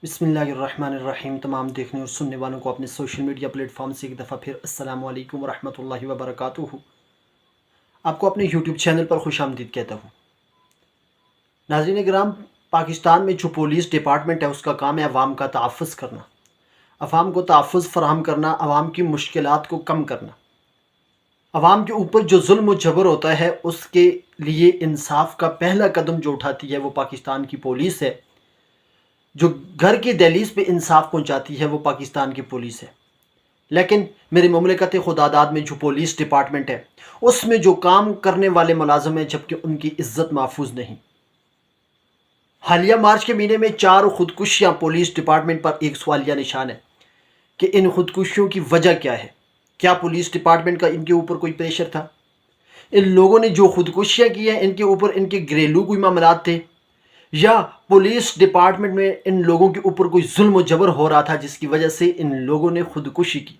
बिस्मिल्लाहिर्रहमानिर्रहीम। तमाम देखने और सुनने वालों को अपने सोशल मीडिया प्लेटफॉर्म से एक दफ़ा फिर अस्सलामु अलैकुम वरहमतुल्लाहि वबरकातुहू। आपको अपने यूट्यूब चैनल पर खुशामदीद कहता हूँ। नाज़रीन किराम, पाकिस्तान में जो पुलिस डिपार्टमेंट है उसका काम है अवाम का तहफ़्फ़ुज़ करना, अवाम को तहफ़्फ़ुज़ फ़राहम करना, अवाम की मुश्किलात को कम करना। अवाम के ऊपर जो जुल्म व जबर होता है उसके लिए इंसाफ का पहला कदम जो उठाती है वो पाकिस्तान की पुलिस है। जो घर की दहलीज़ पे इंसाफ पहुंचाती है वो पाकिस्तान की पुलिस है। लेकिन मेरी मुमलिकत खुदादाद में जो पुलिस डिपार्टमेंट है उसमें जो काम करने वाले मुलाजिम हैं जबकि उनकी इज्जत महफूज नहीं। हालिया मार्च के महीने में 4 खुदकुशियाँ पुलिस डिपार्टमेंट पर एक सवालिया निशान है कि इन खुदकुशियों की वजह क्या है। क्या पुलिस डिपार्टमेंट का इनके ऊपर कोई प्रेशर था? इन लोगों ने जो खुदकुशियाँ की हैं इनके ऊपर इनके घरेलू कोई मामलात थे, या पुलिस डिपार्टमेंट में इन लोगों के ऊपर कोई जुल्म व जबर हो रहा था जिसकी वजह से इन लोगों ने खुदकुशी की।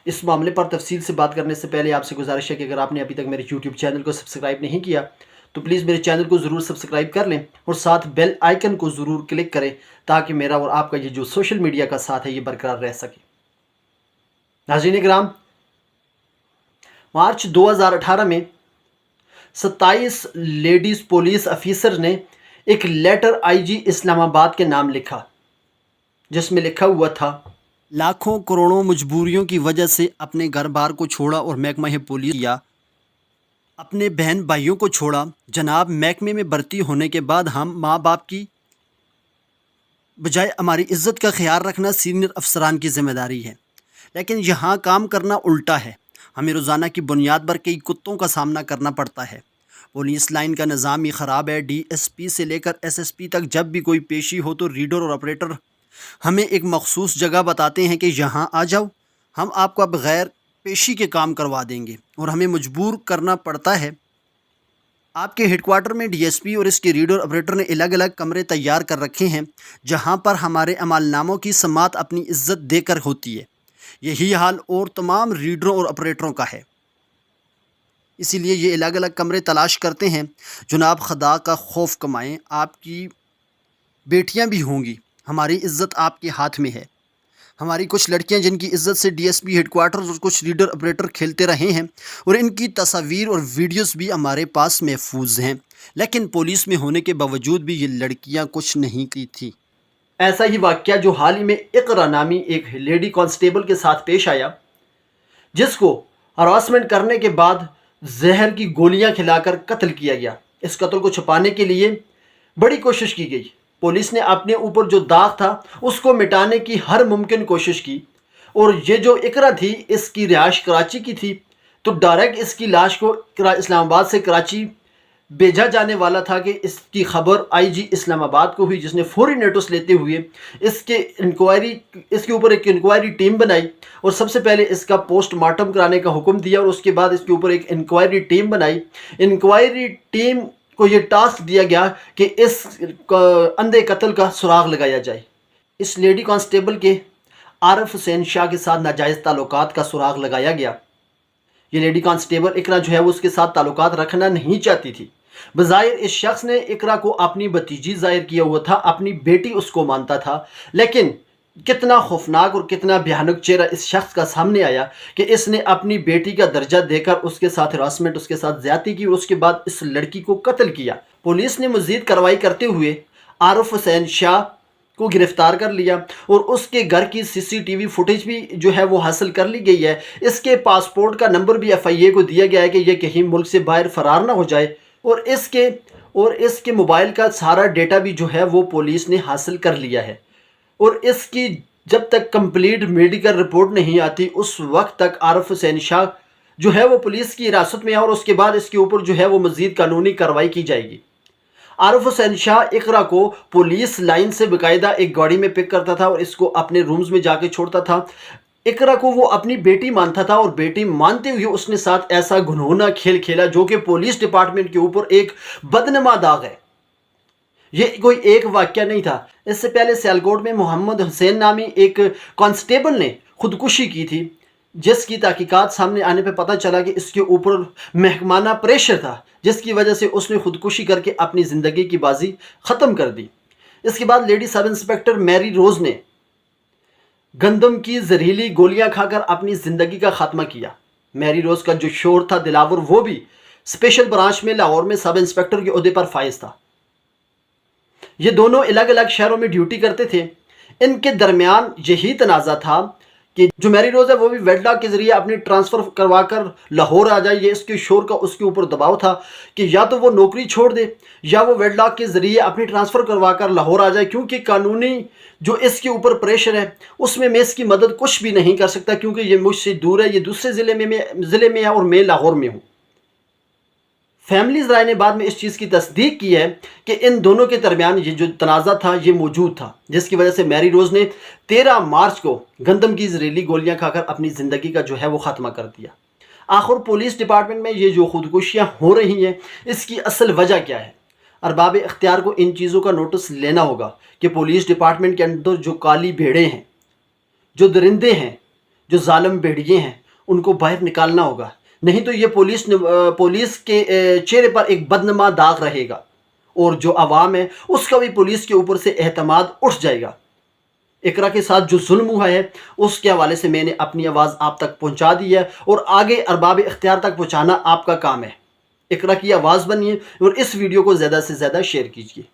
इस मामले पर तफसील से बात करने से पहले आपसे गुजारिश है कि अगर आपने अभी तक मेरे यूट्यूब चैनल को सब्सक्राइब नहीं किया तो प्लीज़ मेरे चैनल को ज़रूर सब्सक्राइब कर लें और साथ बेल आइकन को ज़रूर क्लिक करें ताकि मेरा और आपका ये जो सोशल मीडिया का साथ है ये बरकरार रह सके। नाज़रीन किराम, मार्च 2018 में 27 लेडीज़ पुलिस ऑफिसर ने एक लेटर आईजी इस्लामाबाद के नाम लिखा जिसमें लिखा हुआ था, लाखों करोड़ों मजबूरियों की वजह से अपने घर बार को छोड़ा और महकमा पुलिस या अपने बहन भाइयों को छोड़ा। जनाब, महकमे में भर्ती होने के बाद हम माँ बाप की बजाय हमारी इज्जत का ख्याल रखना सीनियर अफसरान की जिम्मेदारी है, लेकिन यहाँ काम करना उल्टा है। हमें रोज़ाना की बुनियाद पर कई कुत्तों का सामना करना पड़ता है। पुलिस लाइन का निज़ाम ही ख़राब है। डीएसपी से लेकर एसएसपी तक जब भी कोई पेशी हो तो रीडर और ऑपरेटर हमें एक मखसूस जगह बताते हैं कि यहाँ आ जाओ, हम आपको बग़ैर पेशी के काम करवा देंगे, और हमें मजबूर करना पड़ता है। आपके हेडक्वार्टर में डीएसपी और इसके रीडर ऑपरेटर ने अलग अलग कमरे तैयार कर रखे हैं जहाँ पर हमारे अमालनामों की समात अपनी इज्जत देकर होती है। यही हाल और तमाम रीडरों और ऑपरेटरों का है, इसीलिए ये अलग अलग कमरे तलाश करते हैं। जनाब, खुदा का खौफ कमाएं, आपकी बेटियां भी होंगी, हमारी इज्जत आपके हाथ में है। हमारी कुछ लड़कियां जिनकी इज्जत से डीएसपी हेडक्वार्टर और कुछ रीडर ऑपरेटर खेलते रहे हैं और इनकी तस्वीर और वीडियोस भी हमारे पास महफूज हैं, लेकिन पुलिस में होने के बावजूद भी ये लड़कियां कुछ नहीं की थी। ऐसा ही वाक़या जो हाल ही में इकरा नामी एक लेडी कांस्टेबल के साथ पेश आया, जिसको हरासमेंट करने के बाद जहर की गोलियां खिलाकर कत्ल किया गया। इस कत्ल को छुपाने के लिए बड़ी कोशिश की गई। पुलिस ने अपने ऊपर जो दाग था उसको मिटाने की हर मुमकिन कोशिश की, और ये जो इकरा थी इसकी रिहाइश कराची की थी, तो डायरेक्ट इसकी लाश को इस्लामाबाद से कराची भेजा जाने वाला था कि इसकी खबर आईजी इस्लामाबाद को हुई, जिसने फौरी नोटिस लेते हुए इसके ऊपर एक इंक्वायरी टीम बनाई और सबसे पहले इसका पोस्टमार्टम कराने का हुक्म दिया, और उसके बाद इसके ऊपर एक इंक्वायरी टीम बनाई। इंक्वायरी टीम को ये टास्क दिया गया कि इस अंधे कत्ल का सुराग लगाया जाए। इस लेडी कांस्टेबल के आरिफ हुसैन शाह के साथ नाजायज़ ताल्लुकात का सुराग लगाया गया। ये लेडी कांस्टेबल इकरा जो है वो उसके साथ ताल्लुकात रखना नहीं चाहती थी। बज़ाहिर इस शख्स ने इकरा को अपनी भतीजी ज़ाहिर किया हुआ था, अपनी बेटी उसको मानता था, लेकिन कितना खौफनाक और कितना भयानक चेहरा इस शख्स का सामने आया कि इसने अपनी बेटी का दर्जा देकर उसके साथ हरासमेंट, उसके साथ ज़्यादती की और उसके बाद इस लड़की को कत्ल किया। पुलिस ने मज़ीद कार्रवाई करते हुए आरिफ हुसैन शाह को गिरफ्तार कर लिया और उसके घर की सीसीटीवी फुटेज भी जो है वो हासिल कर ली गई है। इसके पासपोर्ट का नंबर भी एफआईए को दिया गया है कि ये कहीं मुल्क से बाहर फरार ना हो जाए, और इसके मोबाइल का सारा डेटा भी जो है वो पुलिस ने हासिल कर लिया है। और इसकी जब तक कंप्लीट मेडिकल रिपोर्ट नहीं आती उस वक्त तक आरिफ हुसैन शाह जो है वो पुलिस की हिरासत में है, और उसके बाद इसके ऊपर जो है वो मज़ीद कानूनी कार्रवाई की जाएगी। आरिफ हुसैन शाह इकरा को पुलिस लाइन से बाकायदा एक गाड़ी में पिक करता था और इसको अपने रूम्स में जाके छोड़ता था। इकरा को वो अपनी बेटी मानता था और बेटी मानते हुए उसने साथ ऐसा घिनौना खेल खेला जो कि पुलिस डिपार्टमेंट के ऊपर एक बदनमा दाग है। ये कोई एक वाक़या नहीं था। इससे पहले सियालकोट में मोहम्मद हुसैन नामी एक कांस्टेबल ने खुदकुशी की थी, जिसकी तहकीकात सामने आने पर पता चला कि इसके ऊपर महकमाना प्रेशर था, जिसकी वजह से उसने खुदकुशी करके अपनी ज़िंदगी की बाजी ख़त्म कर दी। इसके बाद लेडी सब इंस्पेक्टर मैरी रोज ने गंदम की जहरीली गोलियां खाकर अपनी जिंदगी का खात्मा किया। मैरी रोज का जो शोहर था दिलावर, वो भी स्पेशल ब्रांच में लाहौर में सब इंस्पेक्टर के ओहदे पर फाइज था। ये दोनों अलग अलग शहरों में ड्यूटी करते थे। इनके दरमियान यही तनाज़ा था कि जो मैरी रोज है वो भी वेडलॉक के जरिए अपनी ट्रांसफ़र करवा कर लाहौर आ जाए। ये इसके शोहर का उसके ऊपर दबाव था कि या तो वो नौकरी छोड़ दे या वो वेडलॉक के जरिए अपनी ट्रांसफ़र करवा कर लाहौर आ जाए, क्योंकि कानूनी जो इसके ऊपर प्रेशर है उसमें मैं इसकी मदद कुछ भी नहीं कर सकता, क्योंकि ये मुझसे दूर है, ये दूसरे ज़िले में है और मैं लाहौर में हूँ। फैमिलीज़ राय ने बाद में इस चीज़ की तस्दीक की है कि इन दोनों के दरमियान ये जो तनाज़ा था ये मौजूद था, जिसकी वजह से मैरी रोज़ ने 13 मार्च को गंदम की जहरीली गोलियां खाकर अपनी ज़िंदगी का जो है वो ख़त्मा कर दिया। आखिर पुलिस डिपार्टमेंट में ये जो खुदकुशियाँ हो रही हैं, इसकी असल वजह क्या है? अरबाब इख्तियार को इन चीज़ों का नोटिस लेना होगा कि पुलिस डिपार्टमेंट के अंदर जो काली भेड़ें हैं, जो दरिंदे हैं, जो जालिम भेड़िए हैं, उनको बाहर निकालना होगा। नहीं तो ये पुलिस के चेहरे पर एक बदनमा दाग रहेगा और जो आवाम है उसका भी पुलिस के ऊपर से एतमाद उठ जाएगा। इकरा के साथ जो जुल्म हुआ है उसके हवाले से मैंने अपनी आवाज़ आप तक पहुंचा दी है और आगे अरबाब इख्तियार तक पहुंचाना आपका काम है। इकरा की आवाज़ बनिए और इस वीडियो को ज़्यादा से ज़्यादा शेयर कीजिए।